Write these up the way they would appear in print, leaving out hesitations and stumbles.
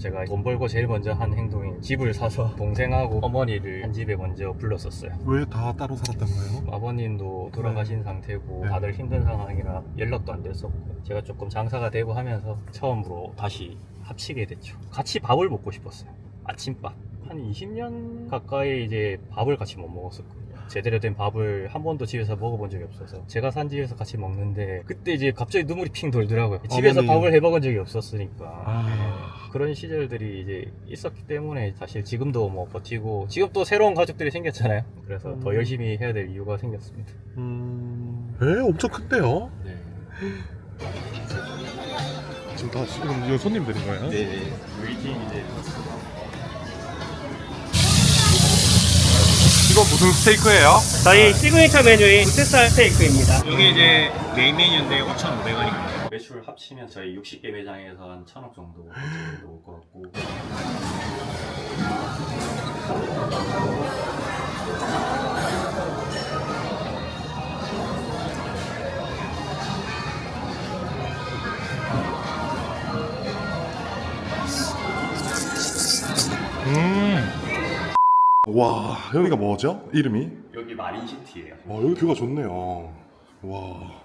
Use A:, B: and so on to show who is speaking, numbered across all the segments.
A: 제가 돈 벌고 제일 먼저 한 행동이 집을 사서 동생하고 어머니를 한 집에 먼저 불렀었어요.
B: 왜 다 따로 살았던 거예요?
A: 아버님도 돌아가신 상태고
B: 네.
A: 다들 힘든 상황이라 연락도 안 됐었고 제가 조금 장사가 되고 하면서 처음으로 다시 합치게 됐죠. 같이 밥을 먹고 싶었어요. 아침밥. 한 20년 가까이 이제 밥을 같이 못 먹었었거든요. 제대로 된 밥을 한 번도 집에서 먹어본 적이 없어서 제가 산 집에서 같이 먹는데 그때 이제 갑자기 눈물이 핑 돌더라고요. 집에서
B: 어머니.
A: 밥을 해먹은 적이 없었으니까.
B: 아.
A: 네. 그런 시절들이 이제 있었기 때문에 사실 지금도 뭐 버티고 지금 또 새로운 가족들이 생겼잖아요. 그래서 더 열심히 해야 될 이유가 생겼습니다.
B: 배 엄청 큰데요?
A: 네.
B: 지금 다 지금 이거 손님들인 거예요?
A: 네네. 우리 팀 이제
B: 이건 무슨 스테이크예요?
C: 저희 시그니처 메뉴인 부채살 스테이크입니다.
A: 여기 이제 메인 메뉴인데 5,500원입니다. 매출 합치면 저희 60개 매장에서 한 1,000억 정도 올 것 같고.
B: 와, 여기가 뭐죠? 이름이?
A: 여기 마린시티예요.
B: 여기 뷰가 좋네요. 와.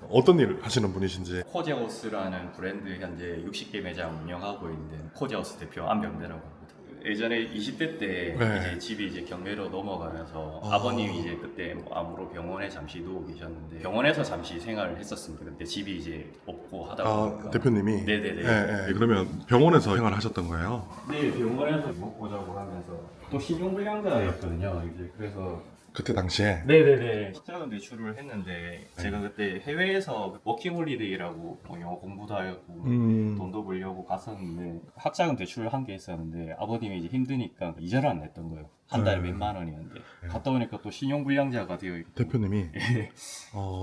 B: 어떤 일 하시는 분이신지.
A: 코제하우스라는 브랜드 현재 60개 매장 운영하고 있는 코제하우스 대표 안병대라고 합니다. 예전에 20대 때
B: 네.
A: 이제 집이 이제 경매로 넘어가면서
B: 아.
A: 아버님이 이제 그때 뭐 암으로 병원에 잠시 누워 계셨는데 병원에서 잠시 생활을 했었습니다. 근데 집이 이제 없고 하다 보니까
B: 대표님이?
A: 네네네.
B: 네. 그러면 병원에서 생활하셨던 거예요?
A: 네, 병원에서 먹고 자고 하면서 또 신용불량자였거든요. 이제 그래서
B: 그때 당시에?
A: 네네네. 학자금 대출을 했는데 제가 그때 해외에서 워킹홀리데이라고 뭐 영어 공부도 하고 돈도 벌려고 갔었는데 학자금 대출을 한 게 있었는데 아버님이 이제 힘드니까 이자를 안 냈던 거예요. 한 달에 몇만 원이었는데 갔다 오니까 또 신용불량자가 되어 있고
B: 대표님이?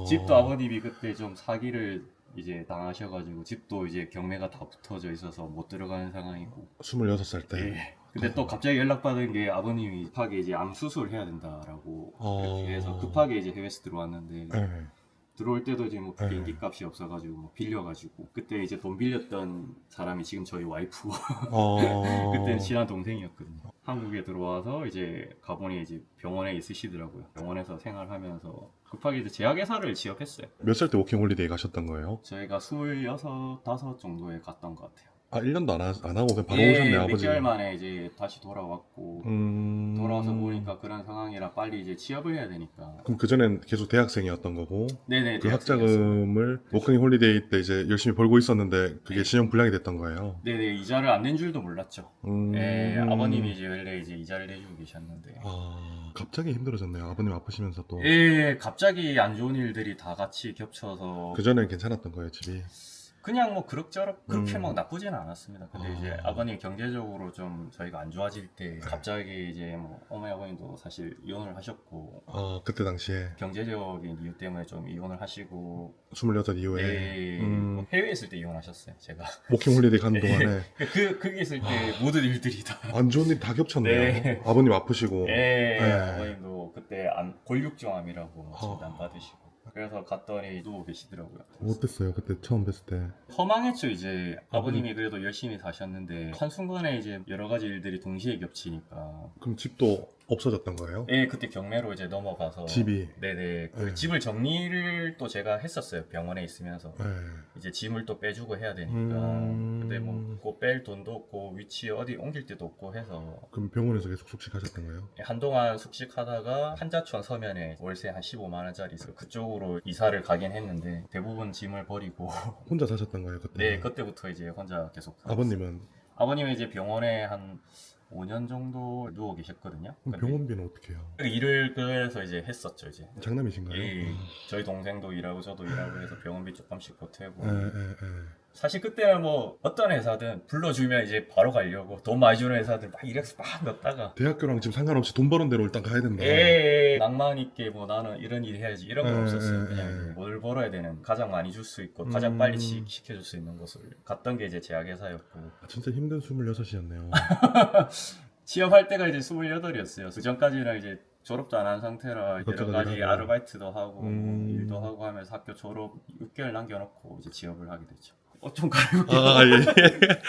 A: 집도 아버님이 그때 좀 사기를 이제 당하셔가지고 집도 이제 경매가 다 붙어져 있어서 못 들어가는 상황이고
B: 26살 때?
A: 예. 근데 또 갑자기 연락받은 게 아버님이 급하게 이제 암 수술을 해야 된다라고 그렇게 해서 급하게 이제 해외에서 들어왔는데
B: 네.
A: 들어올 때도 이제 뭐
B: 네.
A: 비행기 값이 없어가지고 뭐 빌려가지고 그때 이제 돈 빌렸던 사람이 지금 저희 와이프고 그때는 친한 동생이었거든요. 한국에 들어와서 이제 가보니 이제 병원에 있으시더라고요. 병원에서 생활하면서 급하게 이제 제약회사를 취업했어요.
B: 몇 살 때 워킹 홀리데이 가셨던 거예요?
A: 저희가 26, 5 정도에 갔던 것 같아요.
B: 1년도 안 하고 그냥 바로
A: 예,
B: 오셨네,
A: 몇
B: 아버지.
A: 개월 만에 이제 다시 돌아왔고 돌아와서 보니까 그런 상황이라 빨리 이제 취업을 해야 되니까.
B: 그럼 그전엔 계속 대학생이었던 거고
A: 네네.
B: 그
A: 대학생이었어요.
B: 학자금을 워킹 홀리데이 때 이제 열심히 벌고 있었는데 그게
A: 네.
B: 신용불량이 됐던 거예요?
A: 네네. 이자를 안 낸 줄도 몰랐죠. 예, 아버님이 이제 원래 이제 이자를 내주고 계셨는데.
B: 갑자기 힘들어졌네요. 아버님 아프시면서 또.
A: 예, 갑자기 안 좋은 일들이 다 같이 겹쳐서
B: 그전엔 괜찮았던 거예요, 집이?
A: 그냥 뭐 그럭저럭 그렇게 막 나쁘지는 않았습니다. 근데 이제
B: 아.
A: 아버님 경제적으로 좀 저희가 안 좋아질 때 갑자기 이제 뭐 어머니 아버님도 사실 이혼을 하셨고
B: 그때 당시에
A: 경제적인 이유 때문에 좀 이혼을 하시고
B: 26 이후에
A: 네, 뭐 해외에 있을 때 이혼하셨어요, 제가.
B: 워킹 홀리데이 가는 동안에
A: 거기 있을 때 모든 일들이 다.
B: 안 좋은 일 다 겹쳤네요.
A: 네.
B: 아버님 아프시고.
A: 예,
B: 네.
A: 아버님도 그때 골육종암이라고 진단 받으시고. 그래서 갔더니 누워 계시더라고요.
B: 어땠어요, 그때 처음 뵀을 때?
A: 허망했죠. 이제 아버님이 그래도 열심히 사셨는데 한순간에 이제 여러 가지 일들이 동시에 겹치니까.
B: 그럼 집도 없어졌던 거예요?
A: 예, 그때 경매로 이제 넘어가서
B: 집이?
A: 네네. 그
B: 네.
A: 집을 정리를 또 제가 했었어요. 병원에 있으면서.
B: 네.
A: 이제 짐을 또 빼주고 해야 되니까. 근데 뭐 그 뺄 돈도 없고 위치 어디 옮길 데도 없고 해서
B: 그럼 병원에서 계속 숙식하셨던 거예요?
A: 한동안 숙식하다가 한자촌 서면에 월세 한 15만 원짜리 있어 그쪽으로 이사를 가긴 했는데 대부분 짐을 버리고
B: 혼자 사셨던 거예요, 그때?
A: 네, 그때부터 이제 혼자 계속 살았어요.
B: 아버님은?
A: 아버님은 이제 병원에 한 5년 정도 누워 계셨거든요.
B: 그럼
A: 근데
B: 병원비는 어떻게 해요?
A: 일을 그래서 이제 했었죠. 이제
B: 장남이신가요?
A: 예, 저희 동생도 일하고 저도 일하고 해서 병원비 조금씩 보태고. 사실 그때는 뭐 어떤 회사든 불러주면 이제 바로 가려고 돈 많이 주는 회사들 막 이력서 막 넣었다가
B: 대학교랑 지금 상관없이 돈 버는 대로 일단 가야 된다.
A: 낭만 있게 뭐 나는 이런 일 해야지 이런 건 없었어요. 그냥 이제 뭘 벌어야 되는 가장 많이 줄 수 있고 가장 빨리 시켜줄 수 있는 곳을 갔던 게 이제 제약회사였고.
B: 진짜 힘든 26이었네요.
A: 취업할 때가 이제 28이었어요. 그 전까지는 이제 졸업도 안 한 상태라 여러 가지
B: 하고.
A: 아르바이트도 하고 뭐 일도 하고 하면서 학교 졸업 6개월 남겨놓고 이제 취업을 하게 됐죠. 좀 가려볼게요.
B: 예.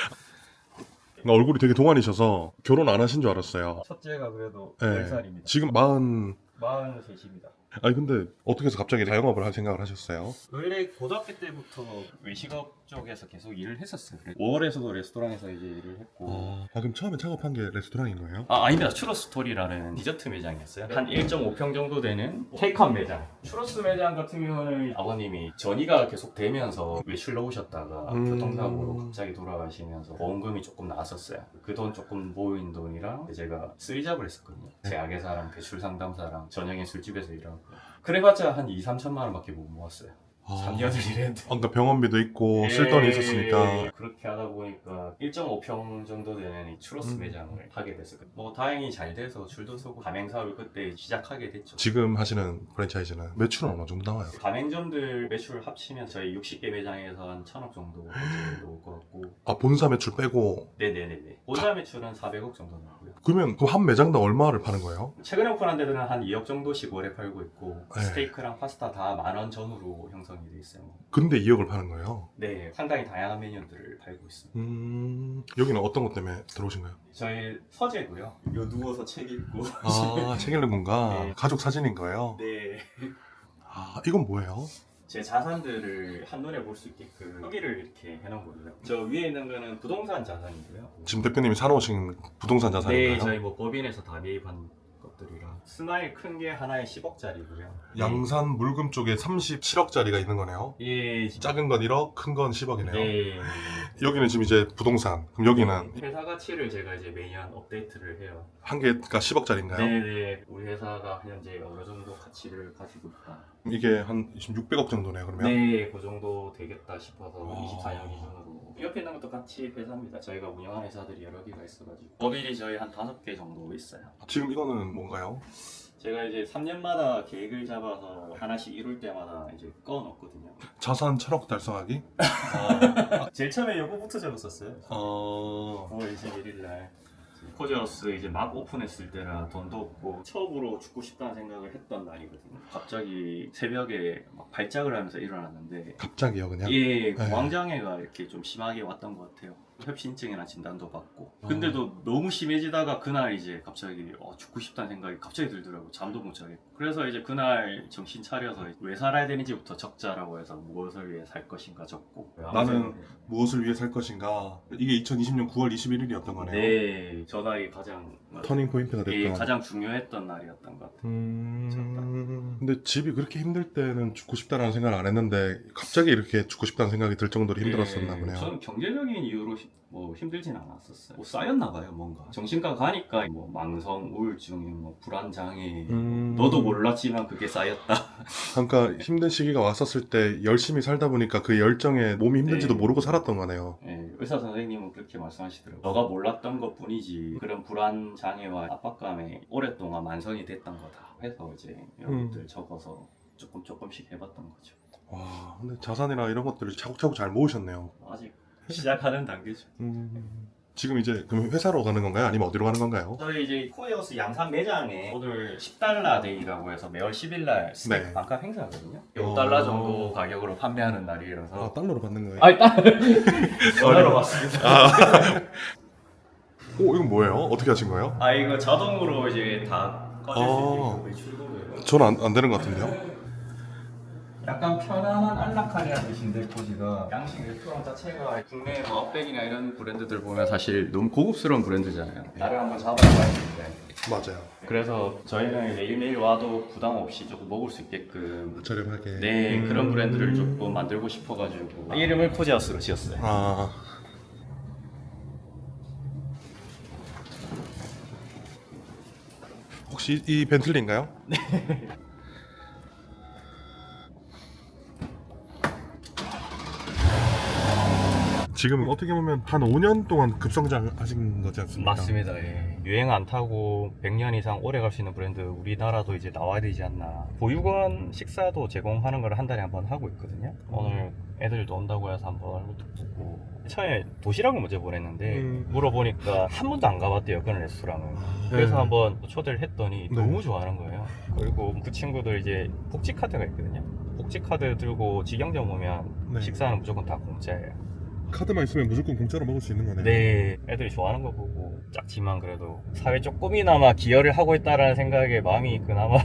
B: 그러니까 얼굴이 되게 동안이셔서 결혼 안 하신 줄 알았어요.
A: 첫째가 그래도
B: 네.
A: 10살입니다.
B: 지금 40...
A: 43입니다.
B: 아니 근데 어떻게 해서 갑자기 자영업을 할 생각을 하셨어요?
A: 원래 고등학교 때부터 외식업 쪽에서 계속 일을 했었어요. 5월에서도 레스토랑에서 이제 일을 했고.
B: 그럼 처음에 창업한 게 레스토랑인 거예요?
A: 아닙니다. 추러스토리라는 디저트 매장이었어요. 한 1.5평 정도 되는 테이크아웃 매장. 추러스 매장 같은 경우는 아버님이 전이가 계속 되면서 외출 나오셨다가 교통사고로 갑자기 돌아가시면서 보험금이 조금 나왔었어요. 그 돈 조금 모인 돈이랑 제가 쓰리잡을 했었거든요. 제 아계사랑 대출 상담사랑 저녁에 술집에서 일하고. 그래봤자 한 2, 3천만 원밖에 못 모았어요. 3년을 일했는데.
B: 그러니까 병원비도 있고 쓸 돈이 있었으니까.
A: 그렇게 하다 보니까 1.5평 정도 되는 이 추러스 매장을 하게 됐어요. 뭐 다행히 잘 돼서 줄도 서고 가맹사업을 그때 시작하게 됐죠.
B: 지금 하시는 프랜차이즈는 매출은 어느 정도 나와요?
A: 가맹점들 매출 합치면 저희 60개 매장에서 한 1,000억 정도 나올 것 같고.
B: 본사 매출 빼고.
A: 네네네네. 본사 매출은 400억 정도 나오고요.
B: 그러면 그 한 매장당 얼마를 파는 거예요?
A: 최근에 오픈한 데들은 한 2억 정도씩 월에 팔고 있고
B: 네.
A: 스테이크랑 파스타 다 10,000원 전후로 형성이 돼 있어요.
B: 근데 2억을 파는 거예요?
A: 네, 상당히 다양한 메뉴들을 팔고 있습니다.
B: 여기는 어떤 것 때문에 들어오신 거예요?
A: 저희 서재고요. 요 누워서 책 읽고.
B: 책 읽는 공간.
A: 네.
B: 가족 사진인 거예요?
A: 네.
B: 이건 뭐예요?
A: 제 자산들을 한눈에 볼 수 있게끔 여기를 이렇게 해놓은 거고요. 저 위에 있는 거는 부동산 자산이고요.
B: 지금 대표님이 사놓으신 부동산 자산인가요?
A: 네, 저희 뭐 법인에서 다 매입한 것들이라. 스마일 큰 게 하나에 10억짜리고요.
B: 양산 물금 쪽에 37억짜리가 있는 거네요.
A: 예,
B: 작은 건 1억, 큰 건 10억이네요.
A: 네.
B: 여기는 지금 이제 부동산. 그럼 여기는
A: 회사 가치를 제가 이제 매년 업데이트를 해요.
B: 한 개가 10억짜리인가요?
A: 네네. 우리 회사가 현재 어느 정도 가치를 가지고 있다.
B: 이게 한 600억 정도네요, 그러면?
A: 네, 그 정도 되겠다 싶어서
B: 와.
A: 24년 기준으로. 옆에 있는 것도 같이 회사입니다. 저희가 운영하는 회사들이 여러 개가 있어가지고. 법인이 저희 한 5개 정도 있어요.
B: 지금 이거는 뭔가요?
A: 제가 이제 3년마다 계획을 잡아서 하나씩 이룰 때마다 이제 꺼놓거든요.
B: 자산 1,000억 달성하기?
A: 제일 처음에 요거부터 적었었어요. 5월 21일 날. 코지하우스 이제 막 오픈했을 때라 돈도 없고 처음으로 죽고 싶다는 생각을 했던 날이거든요. 갑자기 새벽에 막 발작을 하면서 일어났는데
B: 갑자기요, 그냥?
A: 예,
B: 네.
A: 공황장애가 이렇게 좀 심하게 왔던 것 같아요. 협심증이나 진단도 받고. 근데도 너무 심해지다가 그날 이제 갑자기 죽고 싶다는 생각이 갑자기 들더라고요. 잠도 못 자겠고. 그래서 이제 그날 정신 차려서 왜 살아야 되는지부터 적자라고 해서 무엇을 위해 살 것인가 적고.
B: 나는 무엇을 위해 살 것인가? 이게 2020년 9월 21일이었던 거네요.
A: 네, 저 나이 가장
B: 터닝 포인트가 됐던.
A: 예, 가장 중요했던 날이었던 것 같아요.
B: 근데 집이 그렇게 힘들 때는 죽고 싶다는 생각을 안 했는데 갑자기 이렇게 죽고 싶다는 생각이 들 정도로 힘들었었나 보네요.
A: 저는 경제적인 이유로 힘들진 않았었어요. 뭐 쌓였나 봐요, 뭔가. 정신과 가니까 뭐 망성, 우울증, 뭐 불안장애. 너도 몰랐지만 그게 쌓였다.
B: 그러니까 힘든 시기가 왔었을 때 열심히 살다 보니까 그 열정에 몸이 힘든지도
A: 네.
B: 모르고 살았던 거네요.
A: 예, 의사 선생님은 그렇게 말씀하시더라고요. 너가 몰랐던 것 뿐이지 그런 불안 장애와 압박감에 오랫동안 만성이 됐던 거다 해서 이제 이런 것들 적어서 조금씩 해봤던 거죠.
B: 와, 근데 자산이나 이런 것들을 차곡차곡 잘 모으셨네요.
A: 아직 시작하는 단계죠.
B: 지금 이제 그럼 회사로 가는 건가요? 아니면 어디로 가는 건가요?
A: 저희 이제 코에어스 양산 매장에 오늘 10달러 데이라고 해서 매월 10일날 스테이크
B: 네.
A: 반값 행사거든요. 5달러 정도 가격으로 판매하는 날이라서.
B: 달러로 받는 거예요?
A: 아니 전화로 받습니다.
B: 이건 뭐예요? 어떻게 하신 거예요?
A: 이거 자동으로 이제 다 꺼질 수 있고 매출도
B: 저는 안 되는 것 같은데요?
A: 약간 편안한 안락하게한 뜻인데 코지가 양식 레스토랑 자체가 국내 뭐 아웃백이나 이런 브랜드들 보면 사실 너무 고급스러운 브랜드잖아요. 나를 한번 잡아봐야 되는데.
B: 맞아요.
A: 그래서 저희는 매일매일 와도 부담 없이 조금 먹을 수 있게끔
B: 저렴하게.
A: 네 그런 브랜드를 조금 만들고 싶어가지고 이름을 코지하우스로 지었어요.
B: 혹시 이 벤틀리인가요? 네. 지금 어떻게 보면 한 5년 동안 급성장하신 거지 않습니까?
A: 맞습니다. 예. 유행 안 타고 100년 이상 오래 갈 수 있는 브랜드 우리나라도 이제 나와야 되지 않나. 보육원 식사도 제공하는 걸 한 달에 한 번 하고 있거든요. 오늘 애들도 온다고 해서 한번 얼굴도 보고. 처음에 도시락을 먼저 보냈는데 물어보니까 한 번도 안 가봤대요, 그런 레스토랑을. 그래서 한번 초대를 했더니 너무 좋아하는 거예요. 그리고 그 친구들 이제 복지카드가 있거든요. 복지카드 들고 직영점 오면 식사는 무조건 다 공짜예요.
B: 카드만 있으면 무조건 공짜로 먹을 수 있는 거네요.
A: 네, 애들이 좋아하는 거 보고 작지만 그래도 사회 조금이나마 기여를 하고 있다라는 생각에 마음이 그나마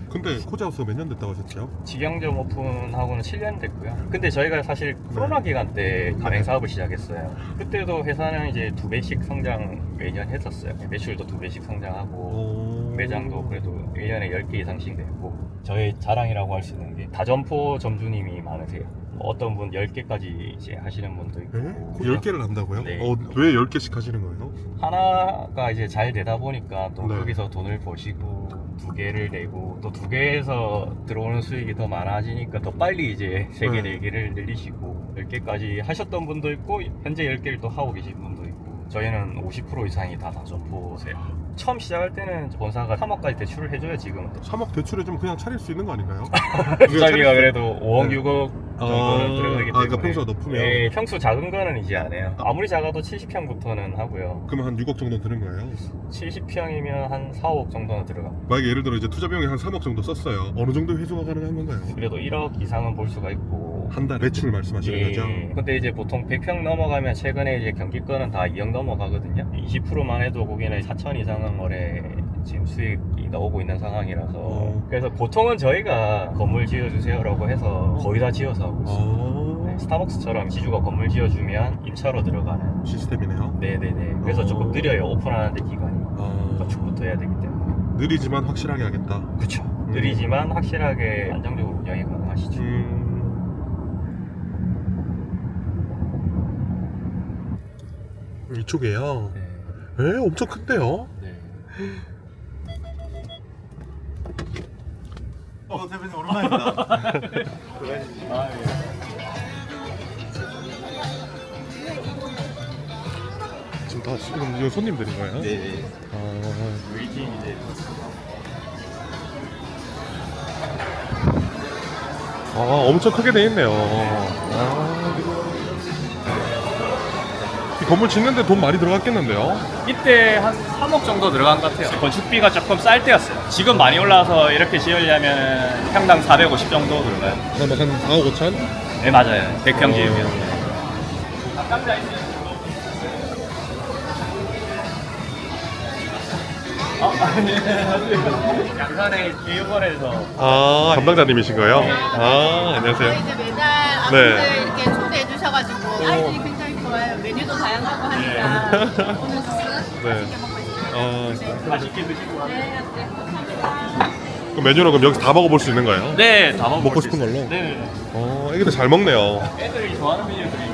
B: 근데 코지하우스가 몇 년 됐다고 하셨죠?
A: 직영점 오픈하고는 7년 됐고요. 근데 저희가 사실 코로나 기간 때 가맹 사업을 시작했어요. 그때도 회사는 이제 2배씩 성장 매년 했었어요. 매출도 2배씩 성장하고 매장도 그래도 1년에 10개 이상씩 되고 저희 자랑이라고 할 수 있는 게 다점포 점주님이 많으세요. 어떤 분 10개까지 이제 하시는 분도 있고
B: 네? 10개를 한다고요?
A: 네.
B: 왜 10개씩 하시는 거예요?
A: 하나가 이제 잘 되다 보니까 또
B: 네.
A: 거기서 돈을 버시고 2개를 내고 또 2개에서 들어오는 수익이 더 많아지니까 더 빨리 이제 3개,
B: 네.
A: 4개를 늘리시고 10개까지 하셨던 분도 있고 현재 10개를 또 하고 계신 분도 있고 저희는 50% 이상이 다 다점포세요. 처음 시작할 때는 본사가 3억까지 대출을 해줘요. 지금은
B: 3억 대출해주면 그냥 차릴 수 있는 거 아닌가요?
A: 투자비가 그래도 5억,
B: 네.
A: 6억 정도는 들어가기 때문에
B: 그러니까 평수가 높으면
A: 네, 평수 작은 거는 이제 안 해요. 아무리 작아도 70평부터는 하고요.
B: 그러면 한 6억 정도 드는 거예요?
A: 70평이면 한 4, 5억 정도는 들어갑니다.
B: 만약에 예를 들어 이제 투자 비용이 한 3억 정도 썼어요. 어느 정도 회수가 가능한 건가요?
A: 그래도 1억 이상은 볼 수가 있고
B: 한 달 매출 말씀하시는 거죠?
A: 근데 이제 보통 100평 넘어가면 최근에 이제 경기권은 다 2억 넘어가거든요. 20%만 해도 거기는 4천 이상은 월에 지금 수익이 나오고 있는 상황이라서 그래서 보통은 저희가 건물 지어주세요라고 해서 거의 다 지어서 하고 있어요. 네, 스타벅스처럼 지주가 건물 지어주면 입찰로 들어가는
B: 시스템이네요.
A: 네네네. 그래서 조금 느려요. 오픈하는데 기간이 건축부터 해야 되기 때문에.
B: 느리지만 확실하게 하겠다.
A: 그렇죠. 느리지만 확실하게 안정적으로 운영이 가능하시죠.
B: 이쪽이에요.
A: 네.
B: 에 엄청 큰데요?
A: 네.
D: 대표님 오랜만입니다.
B: 지금 다 이거 손님들인 거예요?
D: 네.
A: 웨이팅 이제
B: 엄청 크게 돼 있네요. 이 건물 짓는데 돈 많이 들어갔겠는데요?
A: 이때 한 3억 정도 들어간 것 같아요. 건축비가 조금 쌀 때였어요. 지금 많이 올라서 이렇게 지으려면 평당 450 정도 들어가요.
B: 한 4억 5천?
A: 네 맞아요. 100평 지으면. 양산의 교육원에서
B: 담당자님이신 거예요? 안녕하세요.
E: 이제 매달
B: 네.
E: 아이들 이렇게 초대해 주셔가지고 아이들이 굉장히 좋아요. 메뉴도 다양하고 하니까 오늘 주스
B: 네.
E: 맛있게 먹고 있어요.
A: 맛있게 드시고.
E: 네, 감사합니다.
B: 그 메뉴는 그럼 여기서 다 먹어볼 수 있는 거예요?
A: 네, 다
B: 먹고 싶은 걸로?
A: 네.
B: 애기들 잘 먹네요.
A: 애들이 좋아하는 메뉴들이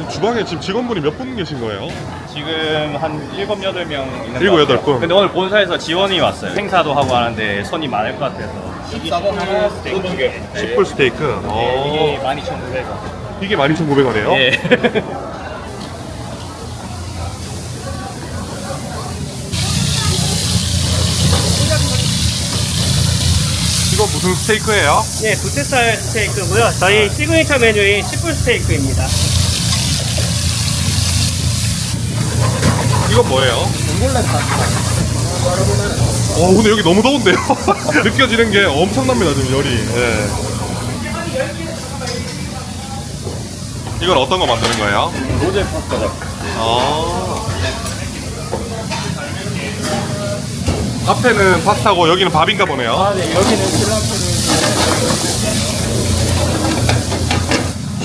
B: 주방에 지금 직원분이 몇 분 계신 거예요?
A: 지금 한 7, 8명 있는
B: 7,
A: 것 같아요.
B: 8분?
A: 근데 오늘 본사에서 지원이 왔어요. 행사도 하고 하는데 손이 많을 것 같아서. 14번 하나 스테이크 2개.
B: 10불 스테이크.
A: 이게 12,900원.
B: 이게 12,900원이에요?
A: 예.
B: 이거 무슨 스테이크예요?
C: 네, 부채살 스테이크고요. 저희 시그니처 메뉴인 10불 스테이크입니다.
B: 이건 뭐예요? 봉골레 파스타. 근데 여기 너무 더운데요? 느껴지는 게 엄청납니다, 지금 열이. 네. 이건 어떤 거 만드는 거예요?
A: 로제 파스타죠.
B: 앞에는 파스타고 여기는 밥인가 보네요.
A: 네, 여기는 필라테를.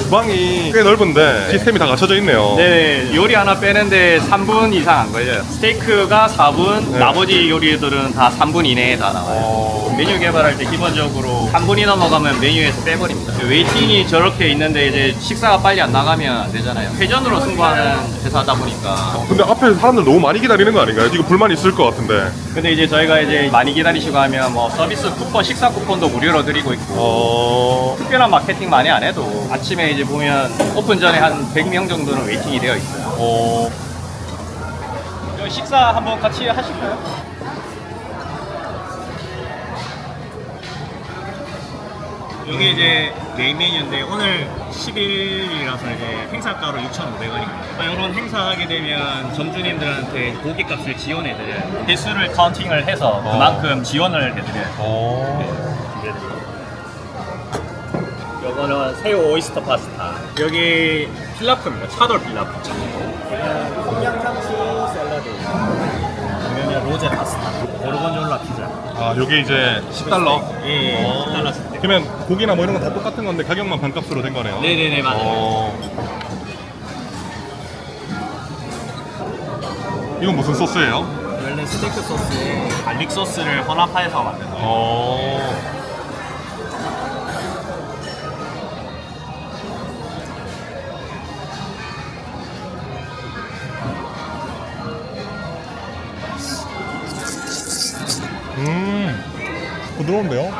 B: 주방이 꽤 넓은데 시스템이 다 갖춰져 있네요.
A: 네, 요리 하나 빼는데 3분 이상 안 걸려요. 스테이크가 4분,
B: 네.
A: 나머지 요리들은 다 3분 이내에 다 나와요. 메뉴 개발할 때 기본적으로 3분이 넘어가면 메뉴에서 빼버립니다. 웨이팅이 저렇게 있는데 이제 식사가 빨리 안 나가면 안 되잖아요. 회전으로 승부하는 회사다 보니까.
B: 근데 앞에 사람들 너무 많이 기다리는 거 아닌가요? 이거 불만 있을 것 같은데.
A: 근데 이제 저희가 이제 많이 기다리시고 하면 뭐 서비스 쿠폰, 식사 쿠폰도 무료로 드리고 있고 특별한 마케팅 많이 안 해도 아침에 이제 보면 오픈 전에 한 100명 정도는 웨이팅이 되어 있어요. 여기 식사 한번 같이 하실까요? 여기 이제 메인 메뉴인데 오늘 10일이라서 이제 행사가로 6,500원입니다. 이런 행사하게 되면 점주님들한테 고깃값을 지원해드려요. 개수를 카운팅을 해서 그만큼 지원을 해드려요. 네, 준비해드립니다. 이거는 새우 오이스터 파스타. 여기 필라프입니다. 차돌 필라프. 콩양상수 샐러드. 그러면 로제 파스타. 고르곤졸라 피자.
B: 아, 요게 이제 10달러.
A: 예, 10달러 씩.
B: 그러면 고기나 뭐 이런 건 다 똑같은 건데 가격만 반값으로 된 거네요.
A: 네네네, 맞아요.
B: 이건 무슨 소스예요?
A: 원래 스테이크 소스에 갈릭 소스를 혼합해서 만든 거예요.
B: 부드러운데요?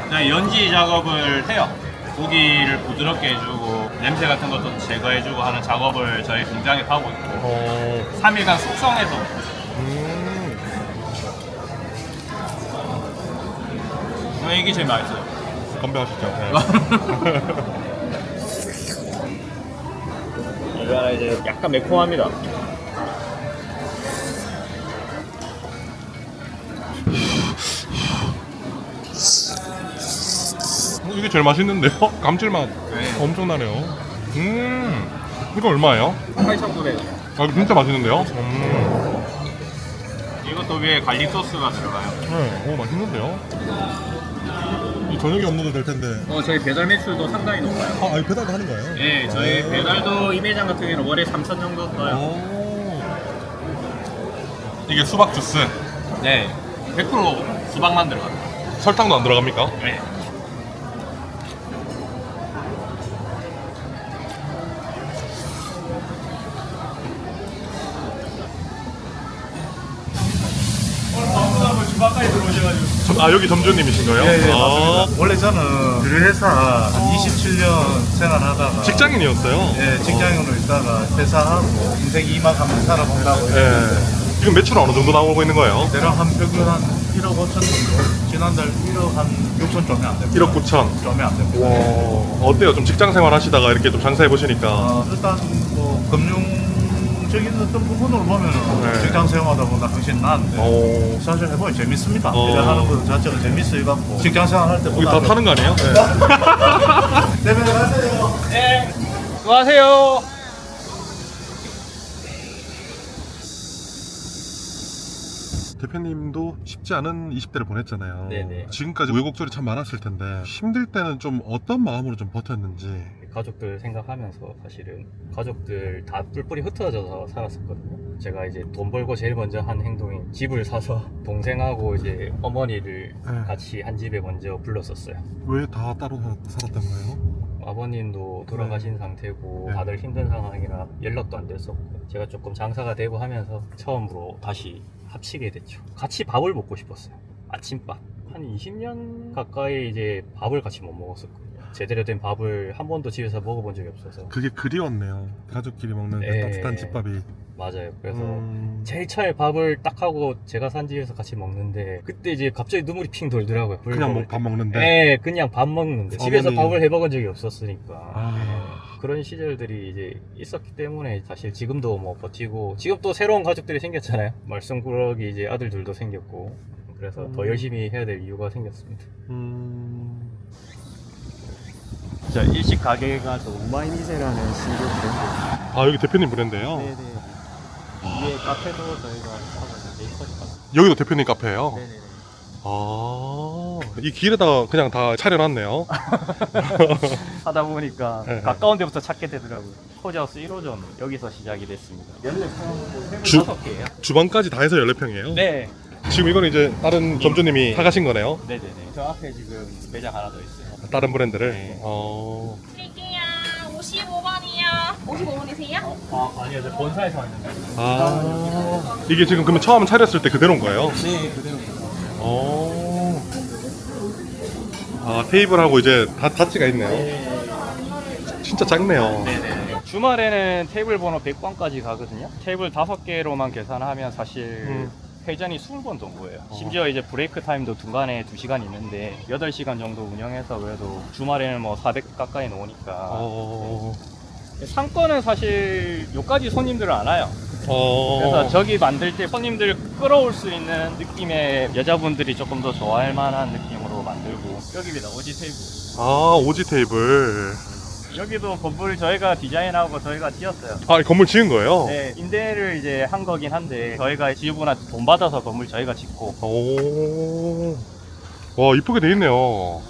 A: 그냥 연지 작업을 해요. 고기를 부드럽게 해주고 냄새 같은 것도 제거해주고 하는 작업을 저희 공장에 하고 있고 3일간 숙성해서 이게 제일 맛있어요.
B: 건배하시죠. 네.
A: 이거 이제 약간 매콤합니다.
B: 이게 제일 맛있는데요? 감칠맛
A: 네.
B: 엄청나네요. 이거 얼마예요?
A: 8,900원.
B: 아, 진짜 맛있는데요?
A: 이것도 위에 갈릭 소스가 들어가요.
B: 네, 오, 맛있는데요? 이 저녁에 업로드 될 텐데.
A: 저희 배달 매출도 상당히 높아요.
B: 아, 이 배달도 하는 거예요?
A: 네, 저희 배달도 이 매장 같은 경우는 월에 3,000 정도 떠요.
B: 이게 수박 주스.
A: 네, 100% 수박만 들어가요.
B: 설탕도 안 들어갑니까?
A: 네.
B: 아, 여기 점주님이신 거예요?
D: 예,
B: 아,
D: 맞습니다. 원래 저는 우리 회사 한 27년 생활하다가
B: 직장인이었어요?
D: 예, 직장인으로 있다가 퇴사하고 인생 이만하면 살아본다고
B: 예. 지금 매출 어느 정도 나오고 있는 거예요?
D: 대략 한 평균 한 1억 5천 정도. 지난달 1억 한 6천 좀이 안 됩니다.
B: 1억 9천.
D: 좀이 안 됩니다.
B: 어때요? 좀 직장 생활 하시다가 이렇게 좀 장사해 보시니까.
D: 일단 뭐 금융적인 어떤 부분으로 보면은
B: 네.
D: 직장 생활보다 훨씬 나은데 사실 해보면 재밌습니다. 일하는 것 자체가 재밌어요 갖고 직장 생활 할
B: 여기
D: 때보다
B: 다 타는 거 아니에요?
D: 네, 가세요.
A: 네. 수고하세요.
B: 대표님도 쉽지 않은 20대를 보냈잖아요.
A: 네네.
B: 지금까지 우여곡절이 참 많았을 텐데 힘들 때는 좀 어떤 마음으로 좀 버텼는지.
A: 가족들 생각하면서 사실은 가족들 다 뿔뿔이 흩어져서 살았었거든요. 제가 이제 돈 벌고 제일 먼저 한 행동이 집을 사서 동생하고 이제 어머니를
B: 네.
A: 같이 한 집에 먼저 불렀었어요.
B: 왜 다 따로 살았던 거예요?
A: 아버님도 돌아가신 상태고
B: 네.
A: 다들 힘든 상황이라 연락도 안 됐었고 제가 조금 장사가 되고 하면서 처음으로 다시 합치게 됐죠. 같이 밥을 먹고 싶었어요. 아침밥. 한 20년 가까이 이제 밥을 같이 못 먹었었거든요. 제대로 된 밥을 한 번도 집에서 먹어본 적이 없어서.
B: 그게 그리웠네요. 가족끼리 먹는 그
A: 네.
B: 따뜻한 집밥이.
A: 맞아요. 그래서
B: 음.
A: 제일 처음에 밥을 딱 하고 제가 산 집에서 같이 먹는데 그때 이제 갑자기 눈물이 핑 돌더라고요.
B: 그냥 뭐 밥 먹는데.
A: 네, 그냥 밥 먹는데 집에서
B: 어머니.
A: 밥을 해먹은 적이 없었으니까.
B: 아.
A: 네, 그런 시절들이 이제 있었기 때문에 사실 지금도 뭐 버티고 지금 또 새로운 가족들이 생겼잖아요. 말썽꾸러기 이제 아들들도 생겼고 그래서 더 열심히 해야 될 이유가 생겼습니다.
F: 자, 일식 가게가 또 우마이미세라는 신규 브랜드.
B: 아, 여기 대표님 브랜드예요?
F: 네네. 위에 카페도 저희가 하고 있는 베이커리 카페.
B: 여기도 대표님 카페예요?
F: 네네네.
B: 아, 이 길에다 그냥 다 차려놨네요.
F: 하다 보니까
B: 네.
F: 가까운 데부터 찾게 되더라고요. 코지하우스 1호점 여기서 시작이 됐습니다. 연례 평
B: 주-
F: 5개예요.
B: 주방까지 다 해서 14평이에요?
F: 네.
B: 지금 이거는 이제 다른 점주님이 사가신 거네요?
F: 네네네. 저 앞에 지금 매장 하나 더 있어요.
B: 다른 브랜드를?
F: 네.
E: 드릴게요. 55번이요. 55번이세요?
A: 아니요, 저 본사에서 왔는데.
B: 아, 이게 지금 그러면 처음 차렸을 때 그대로인 거예요?
F: 네, 그대로.
B: 아, 테이블하고 이제 다 닫지가 있네요. 진짜 작네요.
F: 네네. 주말에는 테이블 번호 100번까지 가거든요. 테이블 5개로만 계산하면 사실 회전이 20번 정도예요. 심지어 이제 브레이크 타임도 중간에 2시간 있는데 8시간 정도 운영해서 그래도 주말에는 뭐 400 가까이 나오니까 상권은 사실 여기까지 손님들 안 와요. 그래서 저기 만들 때 손님들 끌어올 수 있는 느낌의 여자분들이 조금 더 좋아할 만한 느낌으로 만들고 여기입니다. 오지 테이블.
B: 아, 오지 테이블.
F: 여기도 건물 저희가 디자인하고 저희가 지었어요.
B: 아, 이 건물 지은 거예요?
F: 네, 임대를 이제 한 거긴 한데 저희가 지주분한테 돈 받아서 건물 저희가 짓고.
B: 오. 와, 이쁘게 돼 있네요.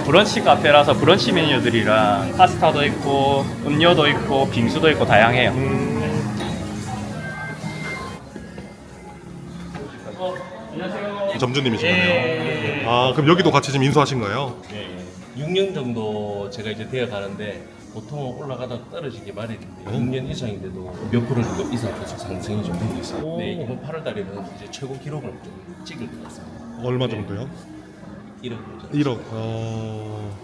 F: 브런치 카페라서 브런치 메뉴들이랑 파스타도 있고 음료도 있고 빙수도 있고 다양해요. 안녕하세요.
B: 점주님이시네요. 아, 그럼 여기도 같이 지금 인수하신 거예요?
G: 예, 6년 정도 제가 이제 되어 가는데 보통은 올라가다 떨어지기 마련인데 6년 이상인데도 몇 프로 정도 이상 계속 상승이 좀 되고 있어요. 네, 이번 8월 달에는 이제 최고 기록을 좀 찍을 것 같습니다.
B: 얼마 정도요?
G: 1억 정도.
B: 1억.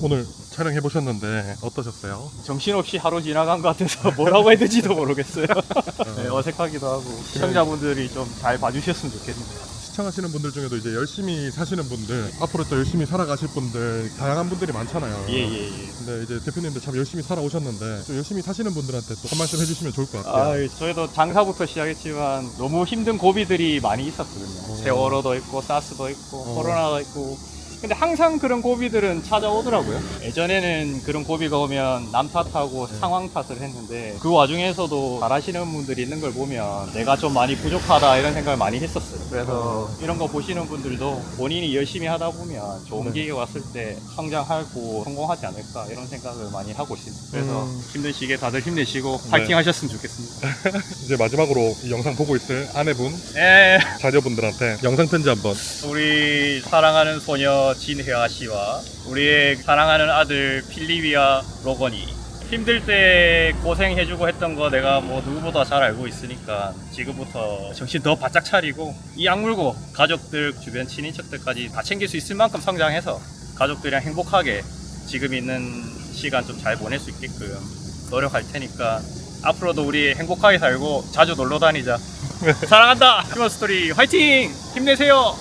B: 오늘 촬영해 보셨는데 어떠셨어요?
F: 정신없이 하루 지나간 것 같아서 뭐라고 해야 될지도 모르겠어요. 네, 어색하기도 하고 시청자분들이 좀 잘 봐주셨으면 좋겠네요.
B: 시청하시는 분들 중에도 이제 열심히 사시는 분들, 앞으로 또 열심히 살아가실 분들, 다양한 분들이 많잖아요.
F: 예.
B: 근데 이제 대표님도 참 열심히 살아오셨는데 좀 열심히 사시는 분들한테 또 한 말씀 해주시면 좋을 것 같아요.
F: 저희도 장사부터 시작했지만 너무 힘든 고비들이 많이 있었거든요. 세월호도 있고 사스도 있고 코로나도 있고. 근데 항상 그런 고비들은 찾아오더라고요. 예전에는 그런 고비가 오면 남 탓하고 상황 탓을 했는데 그 와중에서도 잘하시는 분들이 있는 걸 보면 내가 좀 많이 부족하다 이런 생각을 많이 했었어요. 그래서 이런 거 보시는 분들도 본인이 열심히 하다 보면 좋은 기회가 왔을 때 성장하고 성공하지 않을까 이런 생각을 많이 하고 있습니다. 그래서 힘든 시기에 다들 힘내시고 파이팅 하셨으면 좋겠습니다.
B: 이제 마지막으로 이 영상 보고 있을 아내분,
F: 예.
B: 자녀분들한테 영상 편지 한번.
F: 우리 사랑하는 소녀 진혜아 씨와 우리의 사랑하는 아들 필립이와 로건이 힘들 때 고생해주고 했던 거 내가 뭐 누구보다 잘 알고 있으니까 지금부터 정신 더 바짝 차리고 이 악물고 가족들 주변 친인척들까지 다 챙길 수 있을 만큼 성장해서 가족들이랑 행복하게 지금 있는 시간 좀 잘 보낼 수 있게끔 노력할 테니까 앞으로도 우리 행복하게 살고 자주 놀러 다니자. 사랑한다. 휴먼스토리 화이팅! 힘내세요.